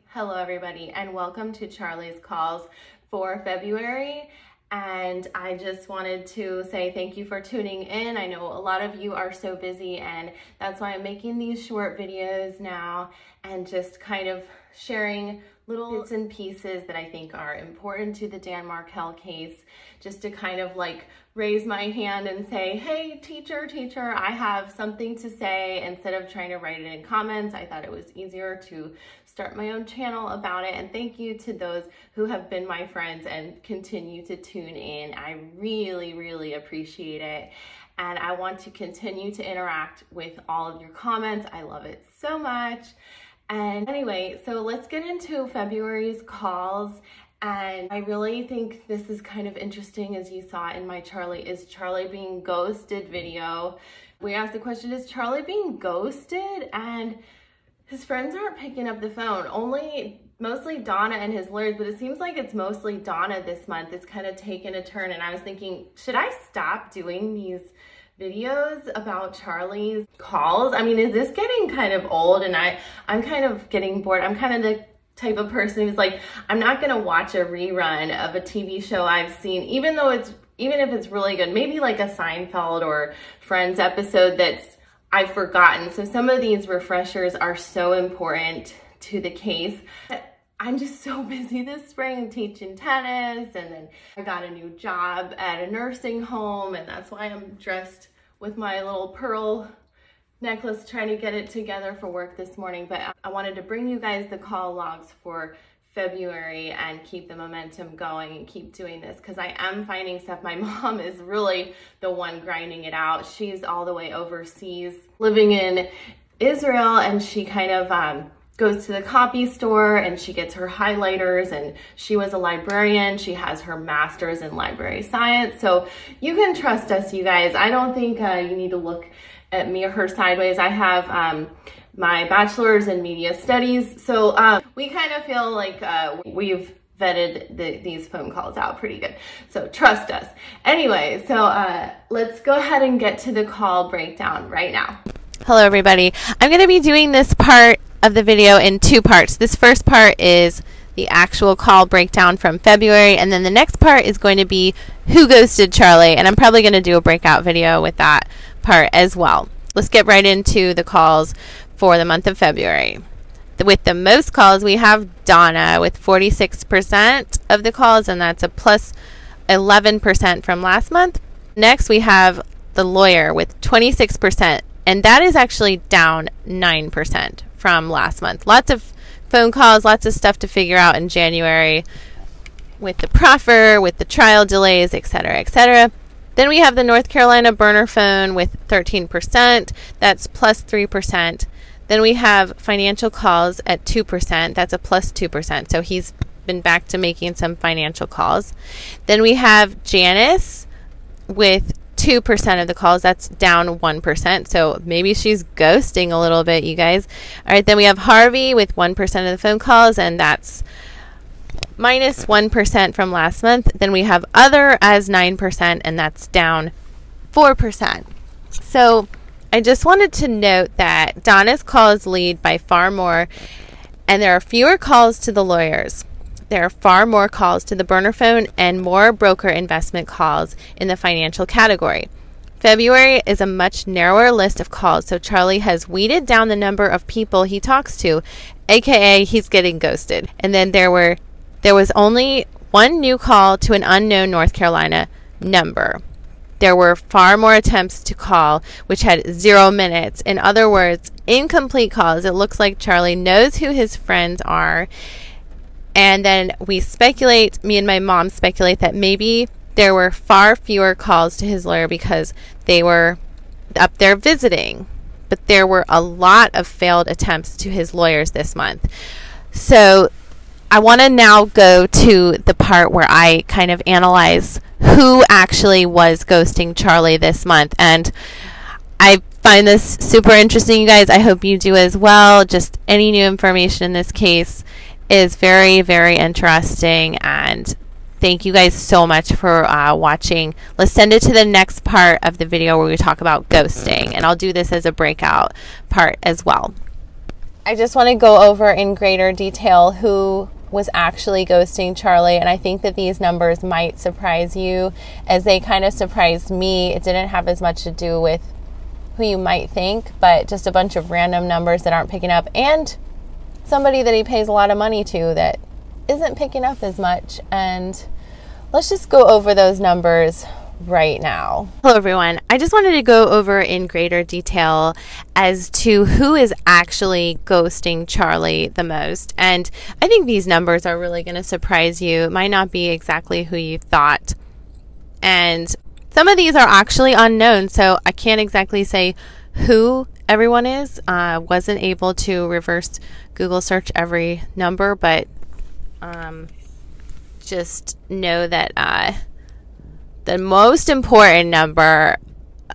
Hello everybody and welcome to Charlie's Calls for February, and I just wanted to say thank you for tuning in. I know a lot of you are so busy, and that's why I'm making these short videos now and just kind of sharing little bits and pieces that I think are important to the Dan Markel case, just to kind of like raise my hand and say, hey, teacher, I have something to say. Instead of trying to write it in comments, I thought it was easier to start my own channel about it. And thank you to those who have been my friends and continue to tune in. I really appreciate it. And I want to continue to interact with all of your comments. I love it so much. And anyway, so let's get into February's calls. And I really think this is kind of interesting, as you saw in my Is Charlie Being Ghosted video. We asked the question, is Charlie being ghosted? And his friends aren't picking up the phone, mostly Donna and his lawyers, but it seems like it's mostly Donna this month. It's kind of taken a turn, and I was thinking, should I stop doing these videos about Charlie's calls? I mean, is this getting kind of old? And I'm kind of getting bored. I'm kind of the type of person who's like, I'm not gonna watch a rerun of a TV show I've seen, even if it's really good, maybe like a Seinfeld or Friends episode that's I've forgotten. So some of these refreshers are so important to the case. I'm just so busy this spring teaching tennis, and then I got a new job at a nursing home, and that's why I'm dressed with my little pearl necklace, trying to get it together for work this morning. But I wanted to bring you guys the call logs for February and keep the momentum going and keep doing this, because I am finding stuff. My mom is really the one grinding it out. She's all the way overseas living in Israel, and she kind of goes to the copy store and she gets her highlighters, and she was a librarian. She has her master's in library science. So you can trust us, you guys. I don't think you need to look at me or her sideways. I have my bachelor's in media studies. So we kind of feel like we've vetted these phone calls out pretty good. So trust us. Anyway, so let's go ahead and get to the call breakdown right now. Hello everybody. I'm going to be doing this part of the video in two parts. This first part is the actual call breakdown from February, and then the next part is going to be who ghosted Charlie, and I'm probably going to do a breakout video with that part as well. Let's get right into the calls for the month of February. With the most calls, we have Donna with 46% of the calls, and that's a plus 11% from last month. Next, we have the lawyer with 26%, and that is actually down 9% from last month. Lots of phone calls, lots of stuff to figure out in January with the proffer, with the trial delays, etc., etc. Then we have the North Carolina burner phone with 13%. That's plus 3%. Then we have financial calls at 2%. That's a plus 2%. So he's been back to making some financial calls. Then we have Janice with 2% of the calls. That's down 1%. So maybe she's ghosting a little bit, you guys. All right, then we have Harvey with 1% of the phone calls, and that's minus 1% from last month. Then we have other as 9%, and that's down 4%. So I just wanted to note that Donna's calls lead by far more, and there are fewer calls to the lawyers. There are far more calls to the burner phone and more broker investment calls in the financial category. February is a much narrower list of calls, so Charlie has weeded down the number of people he talks to, aka he's getting ghosted. And then there was only one new call to an unknown North Carolina number. There were far more attempts to call, which had 0 minutes. In other words, incomplete calls. It looks like Charlie knows who his friends are. And then we speculate, me and my mom speculate, that maybe there were far fewer calls to his lawyer because they were up there visiting. But there were a lot of failed attempts to his lawyers this month. So I want to now go to the part where I kind of analyze who actually was ghosting Charlie this month. And I find this super interesting, you guys. I hope you do as well. Just any new information in this case is very interesting, and thank you guys so much for watching. Let's send it to the next part of the video where we talk about ghosting, and I'll do this as a breakout part as well. I just want to go over in greater detail who was actually ghosting Charlie, and I think that these numbers might surprise you as they kind of surprised me. It didn't have as much to do with who you might think, but just a bunch of random numbers that aren't picking up, and somebody that he pays a lot of money to that isn't picking up as much. And let's just go over those numbers right now. Hello everyone. I just wanted to go over in greater detail as to who is actually ghosting Charlie the most. And I think these numbers are really going to surprise you. It might not be exactly who you thought. And some of these are actually unknown, so I can't exactly say who everyone is. Wasn't able to reverse Google search every number, but just know that the most important number,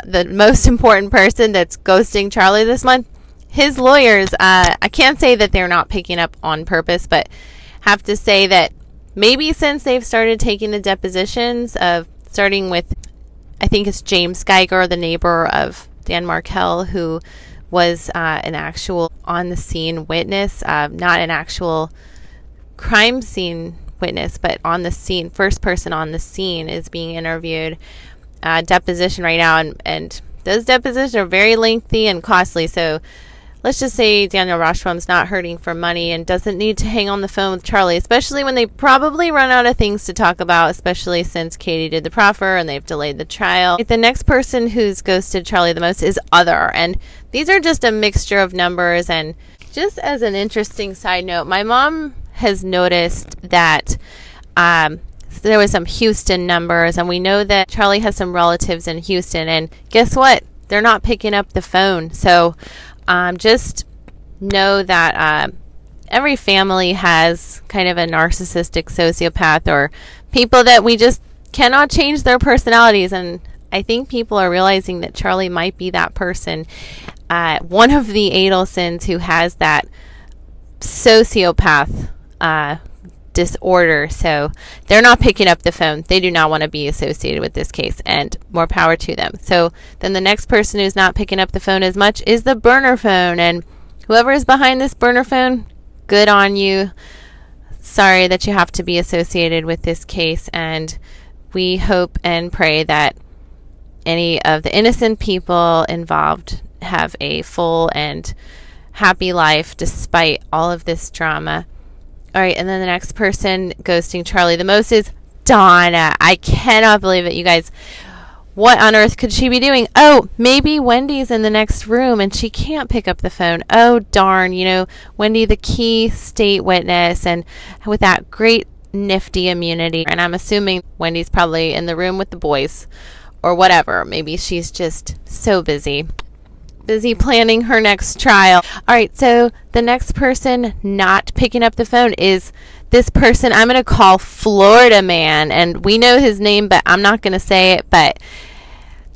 the most important person that's ghosting Charlie this month, his lawyers, I can't say that they're not picking up on purpose, but have to say that maybe since they've started taking the depositions of starting with, I think it's James Geiger, the neighbor of Dan Markel, who was an actual on-the-scene witness, not an actual crime scene witness, but on the scene, first person on the scene is being interviewed. Deposition right now, and those depositions are very lengthy and costly. So let's just say Daniel RASHBAUM's not hurting for money and doesn't need to hang on the phone with Charlie, especially when they probably run out of things to talk about, especially since Katie did the proffer and they've delayed the trial. The next person who's ghosted Charlie the most is other, and these are just a mixture of numbers. And just as an interesting side note, my mom has noticed that there was some Houston numbers, and we know that Charlie has some relatives in Houston, and guess what? They're not picking up the phone. So just know that every family has kind of a narcissistic sociopath or people that we just cannot change their personalities, and I think people are realizing that Charlie might be that person. One of the Adelson'S who has that sociopath disorder, so they're not picking up the phone. They do not want to be associated with this case, and more power to them. So then the next person who's not picking up the phone as much is the burner phone, and whoever is behind this burner phone, good on you. Sorry that you have to be associated with this case, and we hope and pray that any of the innocent people involved have a full and happy life despite all of this drama. All right, and then the next person ghosting Charlie the most is Donna. I cannot believe it, you guys. What on earth could she be doing? Oh, maybe Wendy's in the next room and she can't pick up the phone. Oh, darn. You know, Wendy, the key state witness, and with that great nifty immunity. And I'm assuming Wendy's probably in the room with the boys or whatever. Maybe she's just so busy planning her next trial. All right, so the next person not picking up the phone is this person I'm going to call Florida Man, and we know his name, but I'm not going to say it, but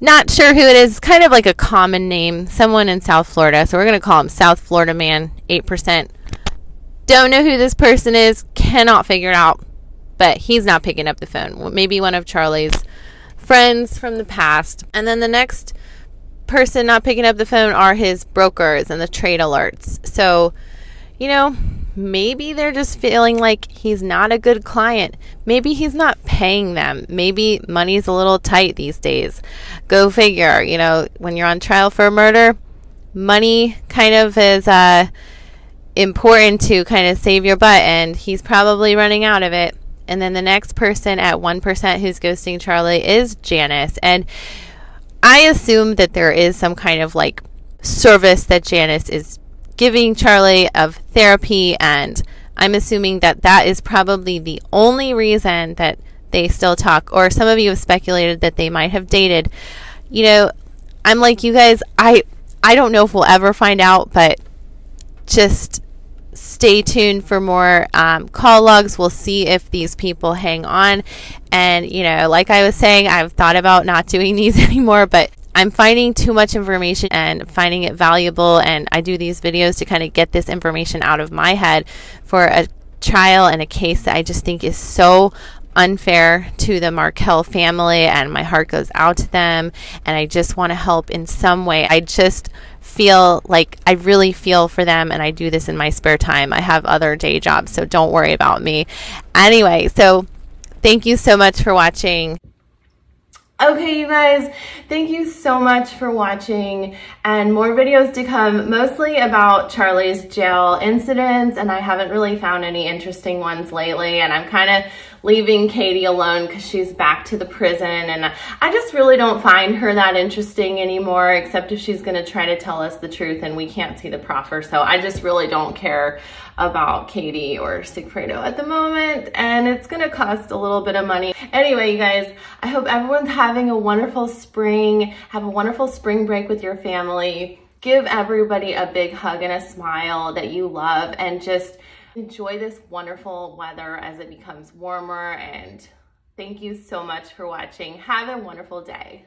not sure who it is. Kind of like a common name, someone in South Florida, so we're going to call him South Florida Man, 8%. Don't know who this person is, cannot figure it out, but he's not picking up the phone. Maybe one of Charlie's friends from the past. And then the next person not picking up the phone are his brokers and the trade alerts. So, you know, maybe they're just feeling like he's not a good client. Maybe he's not paying them. Maybe money's a little tight these days. Go figure. You know, when you're on trial for a murder, money kind of is important to kind of save your butt, and he's probably running out of it. And then the next person at 1% who's ghosting Charlie is Janice. And I assume that there is some kind of like service that Janice is giving Charlie of therapy, and I'm assuming that that is probably the only reason that they still talk. Or some of you have speculated that they might have dated. You know, I'm like you guys, I don't know if we'll ever find out, but just stay tuned for more call logs. We'll see if these people hang on. And, you know, like I was saying, I've thought about not doing these anymore, but I'm finding too much information and finding it valuable. And I do these videos to kind of get this information out of my head for a trial and a case that I just think is so unfair to the Markel family, and my heart goes out to them, and I just want to help in some way. I just feel like I really feel for them, and I do this in my spare time. I have other day jobs, so don't worry about me. Anyway, so thank you so much for watching. Okay, you guys, thank you so much for watching, and more videos to come, mostly about Charlie's jail incidents, and I haven't really found any interesting ones lately, and I'm kind of leaving Katie alone because she's back to the prison, and I just really don't find her that interesting anymore, except if she's going to try to tell us the truth and we can't see the proffer. So I just really don't care about Katie or Sigfredo at the moment, and it's going to cost a little bit of money. Anyway, you guys, I hope everyone's having a wonderful spring. Have a wonderful spring break with your family. Give everybody a big hug and a smile that you love, and just enjoy this wonderful weather as it becomes warmer. And thank you so much for watching. Have a wonderful day.